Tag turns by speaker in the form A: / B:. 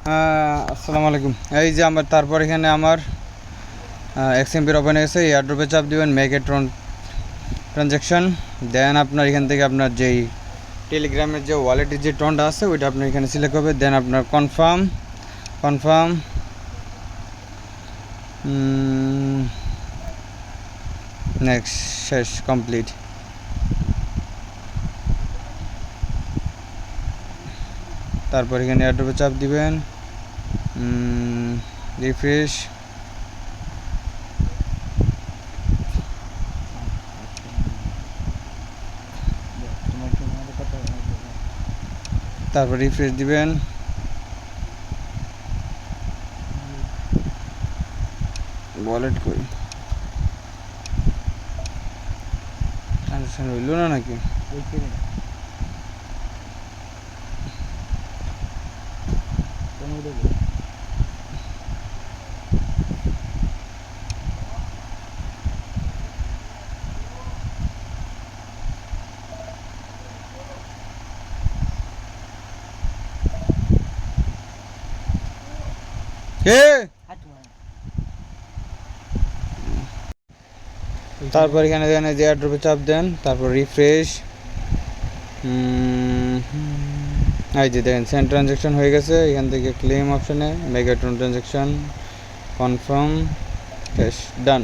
A: আসসালামু আলাইকুম। এই যে আমার তারপর এখানে আমার এক্সএমপির ওপেন হয়ে গেছে। এয়ারড্রপে চাপ দিবেন মেক এ ট্রানজ্যাকশন। দেন আপনার এখান থেকে আপনার যেই টেলিগ্রামের যে ওয়ালেটের যে টনটা আছে ওইটা আপনার এখানে সিলেক্ট হবে। দেন আপনার কনফার্ম নেক্সট, শেষ, কমপ্লিট। তারপর এখানে এয়ারড্রপে চাপ দিবেন, রিফ্রেশ। তারপর রিফ্রেশ দিবেন। ওয়ালেট কই, ট্রানজাকশন হইল না নাকি? তারপর এখানে দেন যে এয়ারড্রপে চাপ দেন, তারপর রিফ্রেশ। এই যে দেখেন সেন্ড ট্রানজ্যাকশন হয়ে গেছে। এখান থেকে ক্লেম অপশনে মেগা ট্রানজ্যাকশন কনফার্ম, শেষ, ডান।